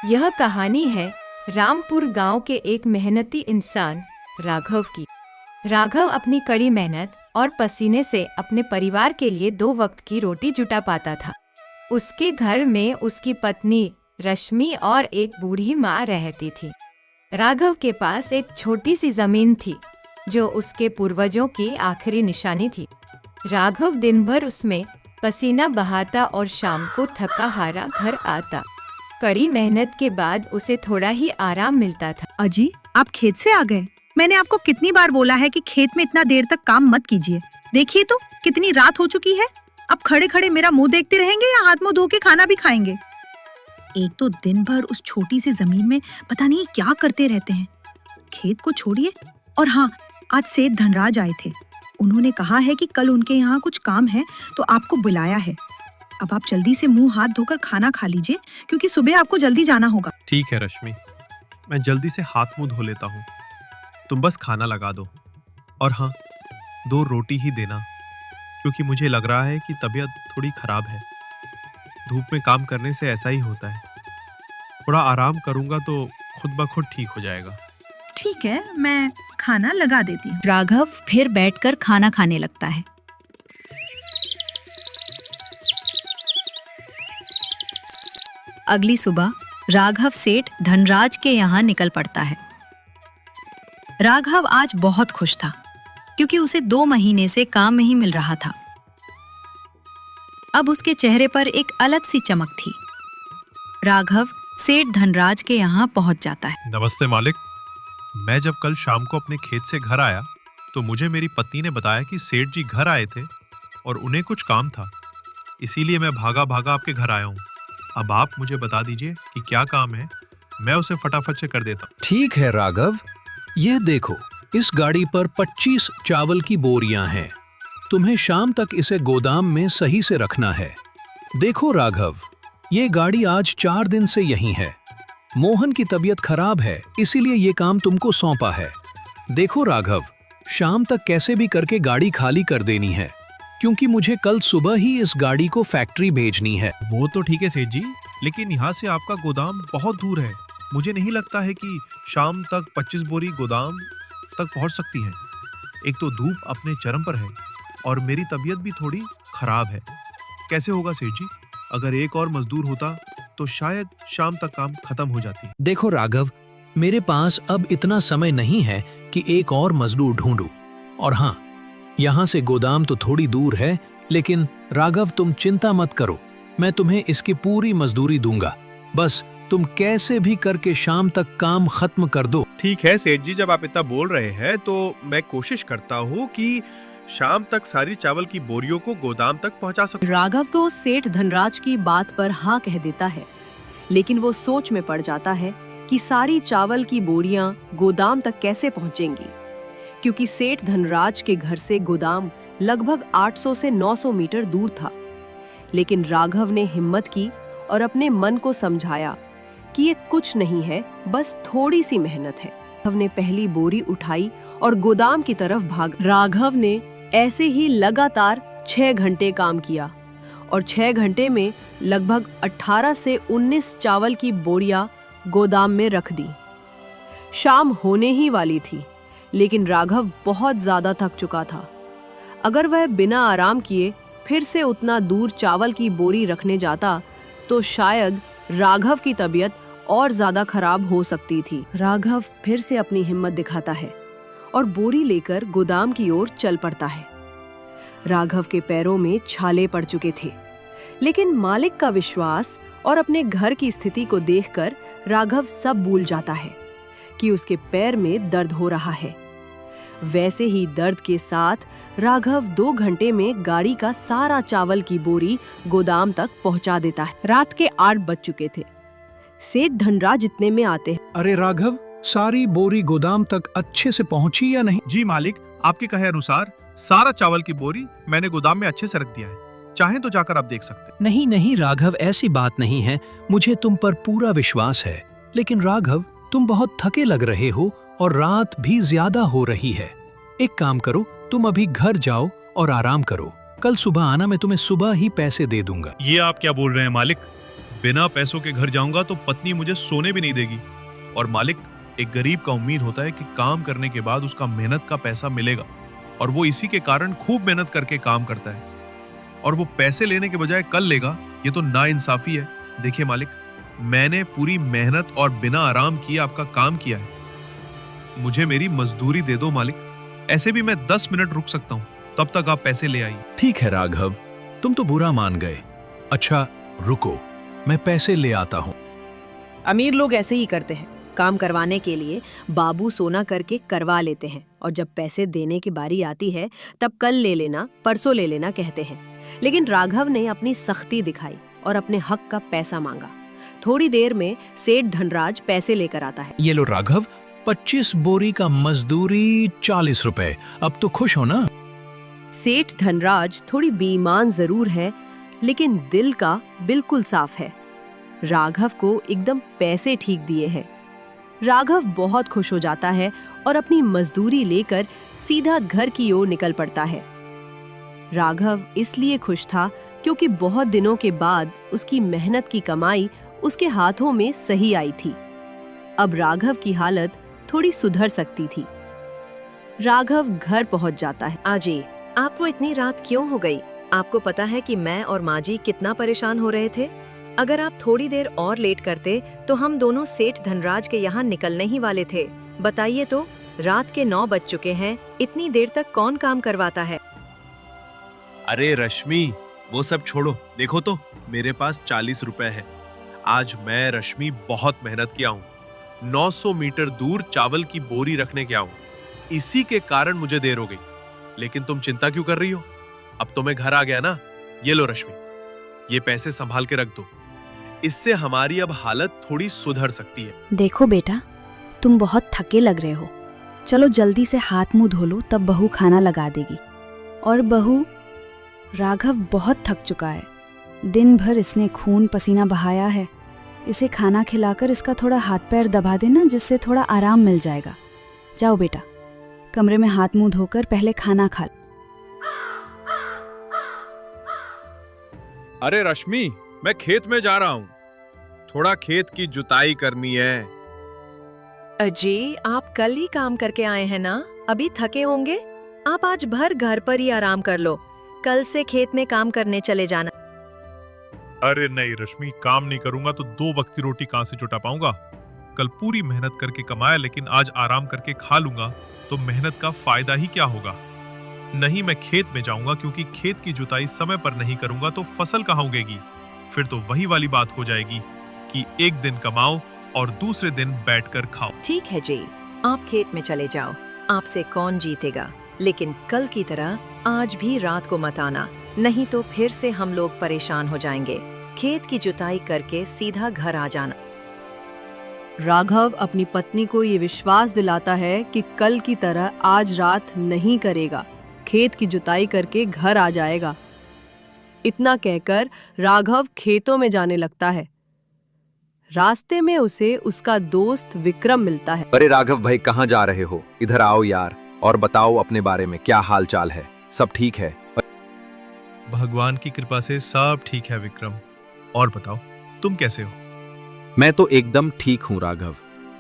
यह कहानी है रामपुर गांव के एक मेहनती इंसान राघव की। राघव अपनी कड़ी मेहनत और पसीने से अपने परिवार के लिए 2 वक्त की रोटी जुटा पाता था। उसके घर में उसकी पत्नी रश्मि और एक बूढ़ी माँ रहती थी। राघव के पास एक छोटी सी जमीन थी जो उसके पूर्वजों की आखिरी निशानी थी। राघव दिन भर उसमें पसीना बहाता और शाम को थका हारा घर आता। कड़ी मेहनत के बाद उसे थोड़ा ही आराम मिलता था। अजी, आप खेत से आ गए? मैंने आपको कितनी बार बोला है कि खेत में इतना देर तक काम मत कीजिए। देखिए तो कितनी रात हो चुकी है। अब खड़े खड़े मेरा मुंह देखते रहेंगे या हाथ मुंह धो के खाना भी खाएंगे? एक तो दिन भर उस छोटी सी जमीन में पता नहीं क्या करते रहते हैं। खेत को छोड़िए। और हाँ, आज सेठ धनराज आए थे। उन्होंने कहा है कि कल उनके यहाँ कुछ काम है तो आपको बुलाया है। अब आप जल्दी से मुंह हाथ धोकर खाना खा लीजिए क्योंकि सुबह आपको जल्दी जाना होगा। ठीक है रश्मि, मैं जल्दी से हाथ मुंह धो लेता हूँ। तुम बस खाना लगा दो और हाँ, 2 रोटी ही देना क्योंकि मुझे लग रहा है कि तबीयत थोड़ी खराब है। धूप में काम करने से ऐसा ही होता है। थोड़ा आराम करूंगा तो खुद ब खुद ठीक हो जाएगा। ठीक है, मैं खाना लगा देती हूँ। राघव फिर बैठकर खाना खाने लगता है। अगली सुबह राघव सेठ धनराज के यहाँ निकल पड़ता है। राघव आज बहुत खुश था क्योंकि उसे 2 महीने से काम नहीं मिल रहा था। अब उसके चेहरे पर एक अलग सी चमक थी। राघव सेठ धनराज के यहाँ पहुंच जाता है। नमस्ते मालिक। मैं जब कल शाम को अपने खेत से घर आया तो मुझे मेरी पत्नी ने बताया कि सेठ जी घर आए थे और उन्हें कुछ काम था, इसीलिए मैं भागा भागा आपके घर आया हूँ। अब आप मुझे बता दीजिए कि क्या काम है, मैं उसे फटाफट से कर देता हूँ। ठीक है राघव, ये देखो, इस गाड़ी पर 25 चावल की बोरियां हैं। तुम्हें शाम तक इसे गोदाम में सही से रखना है। देखो राघव, ये गाड़ी आज 4 दिन से यहीं है। मोहन की तबीयत खराब है, इसीलिए ये काम तुमको सौंपा है। देखो राघव, शाम तक कैसे भी करके गाड़ी खाली कर देनी है क्योंकि मुझे कल सुबह ही इस गाड़ी को फैक्ट्री भेजनी है। वो तो ठीक है सेठ जी, लेकिन यहाँ से आपका गोदाम बहुत दूर है। मुझे नहीं लगता है कि शाम तक 25 बोरी गोदाम तक पहुँच सकती है। एक तो धूप अपने चरम पर है और मेरी तबीयत भी थोड़ी खराब है। कैसे होगा सेठ जी? अगर एक और मजदूर होता तो शायद शाम तक काम खत्म हो जाती। देखो राघव, मेरे पास अब इतना समय नहीं है कि एक और मजदूर ढूंढूं। और हाँ, यहाँ से गोदाम तो थोड़ी दूर है, लेकिन राघव तुम चिंता मत करो, मैं तुम्हें इसकी पूरी मजदूरी दूंगा। बस तुम कैसे भी करके शाम तक काम खत्म कर दो। ठीक है सेठ जी, जब आप इतना बोल रहे हैं तो मैं कोशिश करता हूँ कि शाम तक सारी चावल की बोरियों को गोदाम तक पहुँचा सकूं। राघव तो सेठ धनराज की बात पर हाँ कह देता है, लेकिन वो सोच में पड़ जाता है कि सारी चावल की बोरियां गोदाम तक कैसे पहुंचेंगी, क्योंकि सेठ धनराज के घर से गोदाम लगभग 800 से 900 मीटर दूर था। लेकिन राघव ने हिम्मत की और अपने मन को समझाया कि ये कुछ नहीं है, बस थोड़ी सी मेहनत है। राघव ने पहली बोरी उठाई और गोदाम की तरफ भाग। राघव ने ऐसे ही लगातार 6 घंटे काम किया और 6 घंटे में लगभग 18 से 19 चावल की बोरियां गोदाम में रख दी। शाम होने ही वाली थी, लेकिन राघव बहुत ज्यादा थक चुका था। अगर वह बिना आराम किए फिर से उतना दूर चावल की बोरी रखने जाता तो शायद राघव की तबीयत और ज्यादा खराब हो सकती थी। राघव फिर से अपनी हिम्मत दिखाता है और बोरी लेकर गोदाम की ओर चल पड़ता है। राघव के पैरों में छाले पड़ चुके थे, लेकिन मालिक का विश्वास और अपने घर की स्थिति को देखकर राघव सब भूल जाता है कि उसके पैर में दर्द हो रहा है। वैसे ही दर्द के साथ राघव 2 घंटे में गाड़ी का सारा चावल की बोरी गोदाम तक पहुंचा देता है। रात के 8 बज चुके थे। सेठ धनराज इतने में आते हैं। अरे राघव, सारी बोरी गोदाम तक अच्छे से पहुंची या नहीं? जी मालिक, आपके कहे अनुसार सारा चावल की बोरी मैंने गोदाम में अच्छे से रख दिया है। चाहें तो जाकर आप देख सकते हैं। नहीं नहीं राघव, ऐसी बात नहीं है, मुझे तुम पर पूरा विश्वास है। लेकिन राघव, तुम बहुत थके लग रहे हो और रात भी ज्यादा हो रही है। एक काम करो, तुम अभी घर जाओ और आराम करो। कल सुबह आना, मैं तुम्हें सुबह ही पैसे दे दूंगा। ये आप क्या बोल रहे हैं मालिक? बिना पैसों के घर जाऊंगा तो पत्नी मुझे सोने भी नहीं देगी। और मालिक, एक गरीब का उम्मीद होता है कि काम करने के बाद उसका मेहनत का पैसा मिलेगा, और वो इसी के कारण खूब मेहनत करके काम करता है, और वो पैसे लेने के बजाय कल लेगा। ये तो नाइंसाफी है। देखिए मालिक, मैंने पूरी मेहनत और बिना आराम किए आपका काम किया है। मुझे मेरी मजदूरी दे दो मालिक। ऐसे भी मैं 10 मिनट रुक सकता हूँ, तब तक आप पैसे ले आइए। ठीक है राघव, तुम तो बुरा मान गए। अच्छा रुको, मैं पैसे ले आता हूँ। अमीर लोग ऐसे ही करते हैं। काम करवाने के लिए बाबू सोना करके करवा लेते हैं, और जब पैसे देने की बारी आती है तब कल ले लेना, परसों ले लेना कहते हैं। लेकिन राघव ने अपनी सख्ती दिखाई और अपने हक का पैसा मांगा। थोड़ी देर में सेठ धनराज पैसे लेकर आता है। ये लो राघव, 25 बोरी का मजदूरी 40 रुपए। अब तो खुश हो ना? सेठ धनराज थोड़ी बेईमान जरूर है, लेकिन दिल का बिल्कुल साफ है। राघव को एकदम पैसे ठीक दिए हैं। राघव बहुत खुश हो जाता है और अपनी मजदूरी लेकर सीधा घर की ओर निकल पड़ता है। राघव इसलिए खुश था क्योंकि बहुत दिनों के बाद उसकी मेहनत की कमाई उसके हाथों में सही आई थी। अब राघव की हालत थोड़ी सुधर सकती थी। राघव घर पहुंच जाता है। आजी, आपको इतनी रात क्यों हो गई? आपको पता है कि मैं और माँ जी कितना परेशान हो रहे थे। अगर आप थोड़ी देर और लेट करते तो हम दोनों सेठ धनराज के यहाँ निकलने ही वाले थे। बताइए तो, रात के 9 बज चुके हैं, इतनी देर तक कौन काम करवाता है? अरे रश्मि, वो सब छोड़ो। देखो तो, मेरे पास 40 रुपए है। आज मैं रश्मि बहुत मेहनत किया हूँ। 900 मीटर दूर चावल की बोरी रखने गया हूँ। इसी के कारण मुझे देर हो गई। लेकिन तुम चिंता क्यों कर रही हो? अब तो मैं घर आ गया ना। ये लो रश्मि, ये पैसे संभाल के रख दो। इससे हमारी अब हालत थोड़ी सुधर सकती है। देखो बेटा, तुम बहुत थके लग रहे हो। चलो जल्दी से हाथ मुंह धो लो, तब बहू खाना लगा देगी। और बहू, राघव बहुत थक चुका है। दिन भर इसने खून पसीना बहाया है। इसे खाना खिलाकर इसका थोड़ा हाथ पैर दबा देना, जिससे थोड़ा आराम मिल जाएगा। जाओ बेटा, कमरे में हाथ मुंह धोकर पहले खाना खा लो। अरे रश्मि, मैं खेत में जा रहा हूँ। थोड़ा खेत की जुताई करनी है। अजी, आप कल ही काम करके आए हैं ना, अभी थके होंगे। आप आज भर घर पर ही आराम कर लो, कल से खेत में काम करने चले जाना। अरे नहीं रश्मि, काम नहीं करूंगा तो 2 वक्त की रोटी कहां से जुटा पाऊंगा? कल पूरी मेहनत करके कमाया, लेकिन आज आराम करके खा लूंगा तो मेहनत का फायदा ही क्या होगा? नहीं, मैं खेत में जाऊंगा, क्योंकि खेत की जुताई समय पर नहीं करूंगा तो फसल कहाँ उगेगी? फिर तो वही वाली बात हो जाएगी कि एक दिन कमाओ और दूसरे दिन बैठकर खाओ। ठीक है जी, आप खेत में चले जाओ, आपसे कौन जीतेगा। लेकिन कल की तरह आज भी रात को मत आना, नहीं तो फिर से हम लोग परेशान हो जाएंगे। खेत की जुताई करके सीधा घर आ जाना। राघव अपनी पत्नी को ये विश्वास दिलाता है कि कल की तरह आज रात नहीं करेगा, खेत की जुताई करके घर आ जाएगा। इतना कहकर राघव खेतों में जाने लगता है। रास्ते में उसे उसका दोस्त विक्रम मिलता है। अरे राघव भाई, कहाँ जा रहे हो? इधर आओ यार, और बताओ अपने बारे में, क्या हाल चाल है? सब ठीक है? भगवान की कृपा से सब ठीक है विक्रम। और बताओ, तुम कैसे हो? मैं तो एकदम ठीक हूँ राघव।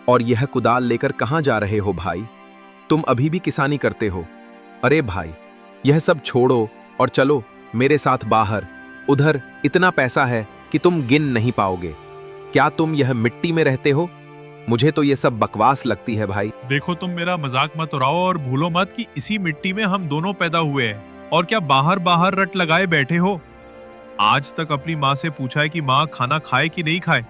और यह कुदाल लेकर कहाँ जा रहे हो भाई? तुम अभी भी किसानी करते हो? अरे भाई, यह सब छोड़ो और चलो मेरे साथ बाहर। उधर इतना पैसा है कि तुम गिन नहीं पाओगे। क्या तुम यह मिट्टी में रहते हो? मुझे तो ये सब बकवास लगती है भाई। देखो, तुम मेरा मजाक मत उड़ाओ और भूलो मत कि इसी मिट्टी में हम दोनों पैदा हुए हैं। और क्या बाहर बाहर रट लगाए बैठे हो? आज तक अपनी माँ से पूछा है कि माँ खाना खाए कि नहीं खाए?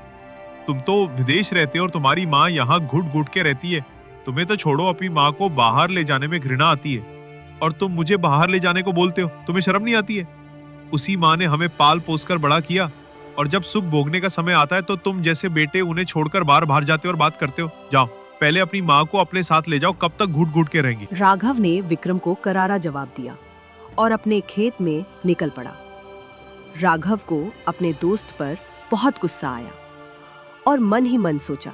तुम तो विदेश रहते हो और तुम्हारी माँ यहाँ घुट घुट के रहती है। तुम्हें तो छोड़ो, अपनी माँ को बाहर ले जाने में घृणा आती है, और तुम मुझे बाहर ले जाने को बोलते हो। तुम्हें शर्म नहीं आती है? उसी माँ ने हमें पाल पोस कर बड़ा किया, और जब सुख भोगने का समय आता है तो तुम जैसे बेटे उन्हें छोड़कर बाहर बाहर जाते हो और बात करते हो। जाओ, पहले अपनी माँ को अपने साथ ले जाओ। कब तक घुट घुट के रहेंगी? राघव ने विक्रम को करारा जवाब दिया और अपने खेत में निकल पड़ा। राघव को अपने दोस्त पर बहुत गुस्सा आया और मन ही मन सोचा,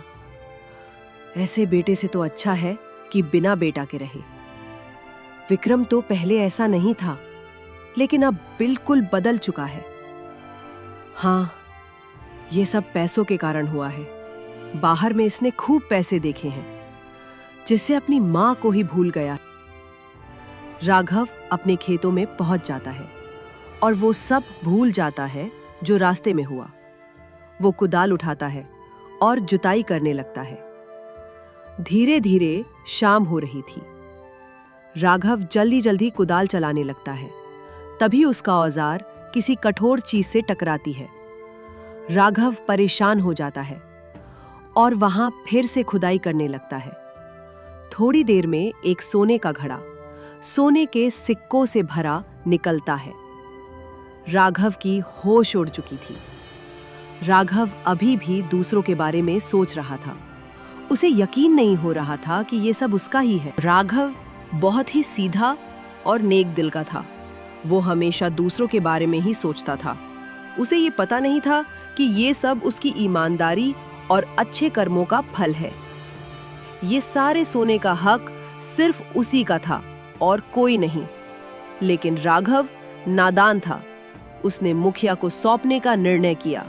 ऐसे बेटे से तो अच्छा है कि बिना बेटा के रहे। विक्रम तो पहले ऐसा नहीं था। लेकिन अब बिल्कुल बदल चुका है। हाँ, ये सब पैसों के कारण हुआ है। बाहर में इसने खूब पैसे देखे हैं, जिससे अपनी माँ को ही भूल गया। राघव अपने खेतों में पहुंच जाता है और वो सब भूल जाता है जो रास्ते में हुआ। वो कुदाल उठाता है और जुताई करने लगता है। धीरे धीरे शाम हो रही थी। राघव जल्दी जल्दी कुदाल चलाने लगता है। तभी उसका औजार किसी कठोर चीज से टकराती है। राघव परेशान हो जाता है और वहां फिर से खुदाई करने लगता है। थोड़ी देर में एक सोने का घड़ा सोने के सिक्कों से भरा निकलता है। राघव की होश उड़ चुकी थी। राघव अभी भी दूसरों के बारे में सोच रहा था। उसे यकीन नहीं हो रहा था कि ये सब उसका ही है। राघव बहुत ही सीधा और नेक दिल का था। वो हमेशा दूसरों के बारे में ही सोचता था। उसे ये पता नहीं था कि ये सब उसकी ईमानदारी और अच्छे कर्मों का फल है। ये सारे सोने का हक सिर्फ उसी का था और कोई नहीं। लेकिन राघव नादान था। उसने मुखिया को सौंपने का निर्णय किया।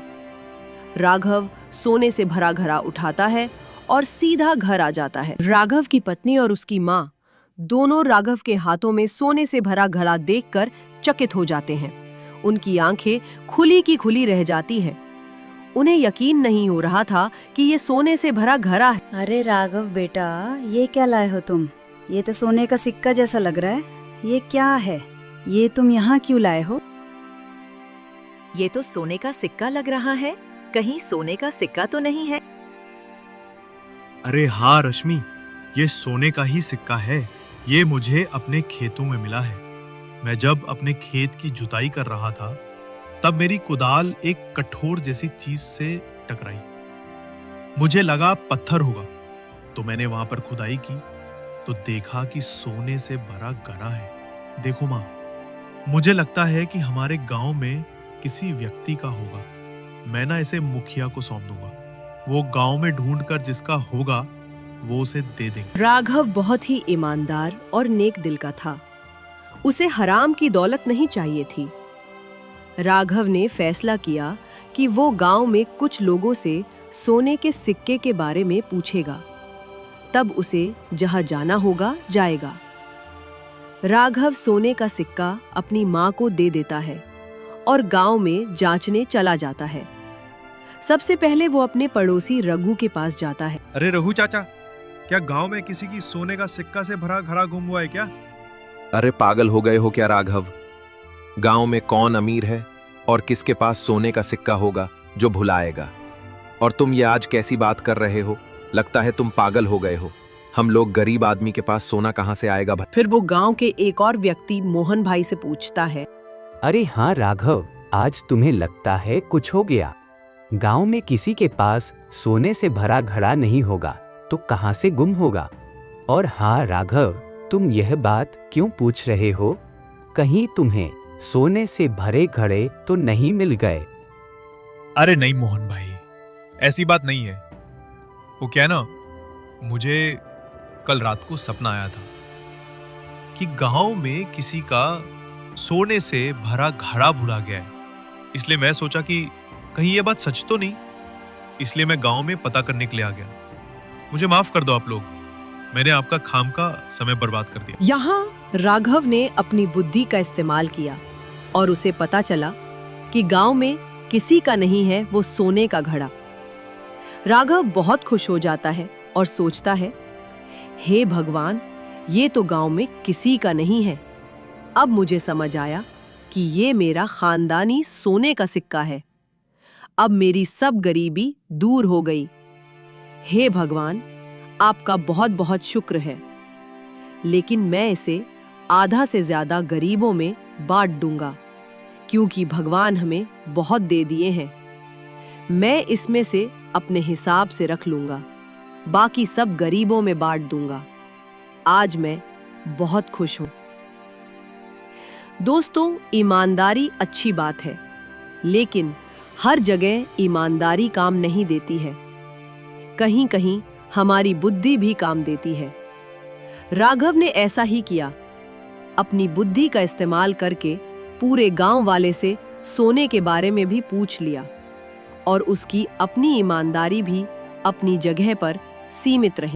राघव सोने से भरा घड़ा उठाता है और सीधा घर आ जाता है। राघव की पत्नी और उसकी माँ दोनों राघव के हाथों में सोने से भरा घड़ा देखकर चकित हो जाते हैं। उनकी आंखें खुली की खुली रह जाती हैं। उन्हें यकीन नहीं हो रहा था कि ये सोने से भरा घड़ा है। अरे राघव बेटा, ये क्या लाए हो तुम? ये तो सोने का सिक्का जैसा लग रहा है। ये क्या है? ये तुम यहाँ क्यों लाए हो? ये तो सोने का सिक्का लग रहा है। कहीं सोने का सिक्का तो नहीं है? अरे हाँ रश्मि, ये सोने का ही सिक्का है। ये मुझे अपने खेतों में मिला है। मैं जब अपने खेत की जुताई कर रहा था, तब मेरी कुदाल एक कठोर जैसी चीज से टकराई। मुझे लगा पत्थर होगा, तो मैंने वहां पर खुदाई की तो देखा कि सोने से भरा घड़ा है। देखो माँ, मुझे लगता है कि हमारे गांव में किसी व्यक्ति का होगा। मैं ना इसे मुखिया को सौंप दूंगा। वो गांव में ढूंढकर जिसका होगा वो उसे दे देंगे। राघव बहुत ही ईमानदार और नेक दिल का था। उसे हराम की दौलत नहीं चाहिए थी। राघव ने फैसला किया कि वो गांव में कुछ लोगों से सोने के सिक्के के बारे में पूछेगा। तब उसे जहां जाना होगा जाएगा। राघव सोने का सिक्का अपनी माँ को दे देता है और गांव में जांचने चला जाता है। सबसे पहले वो अपने पड़ोसी रघु के पास जाता है। अरे रघु चाचा, क्या गांव में किसी की सोने का सिक्का से भरा घड़ा गुम हुआ है क्या? अरे पागल हो गए हो क्या राघव? गांव में कौन अमीर है और किसके पास सोने का सिक्का होगा जो भुलाएगा? और तुम ये आज कैसी बात कर रहे हो? लगता है तुम पागल हो गए हो। हम लोग गरीब आदमी के पास सोना कहाँ से आएगा भाई? फिर वो गांव के एक और व्यक्ति मोहन भाई से पूछता है। अरे हाँ राघव, आज तुम्हें लगता है कुछ हो गया। गांव में किसी के पास सोने से भरा घड़ा नहीं होगा तो कहाँ से गुम होगा? और हाँ राघव, तुम यह बात क्यों पूछ रहे हो? कहीं तुम्हें सोने से भरे घड़े तो नहीं मिल गए? अरे नहीं मोहन भाई, ऐसी बात नहीं है। वो क्या ना, मुझे कल रात को सपना आया था कि गांव में किसी का सोने से भरा घड़ा भुला गया है। इसलिए मैं सोचा कि कहीं ये बात सच तो नहीं। इसलिए मैं गांव में पता करने के लिए आ गया। मुझे माफ कर दो आप लोग, मैंने आपका खाम का समय बर्बाद कर दिया। यहाँ राघव ने अपनी बुद्धि का इस्तेमाल किया और उसे पता चला कि गांव में किसी का नहीं है वो सोने का घड़ा। राघव बहुत खुश हो जाता है और सोचता है, हे भगवान, ये तो गांव में किसी का नहीं है। अब मुझे समझ आया कि ये मेरा खानदानी सोने का सिक्का है। अब मेरी सब गरीबी दूर हो गई। हे भगवान, आपका बहुत बहुत शुक्र है। लेकिन मैं इसे आधा से ज्यादा गरीबों में बांट दूंगा, क्योंकि भगवान हमें बहुत दे दिए हैं। मैं इसमें से अपने हिसाब से रख लूंगा, बाकी सब गरीबों में बांट दूंगा। आज मैं बहुत खुश हूं। दोस्तों, ईमानदारी अच्छी बात है, लेकिन हर जगह ईमानदारी काम नहीं देती है। कहीं कहीं हमारी बुद्धि भी काम देती है। राघव ने ऐसा ही किया। अपनी बुद्धि का इस्तेमाल करके पूरे गांव वाले से सोने के बारे में भी पूछ लिया और उसकी अपनी ईमानदारी भी अपनी जगह पर सीमित रही।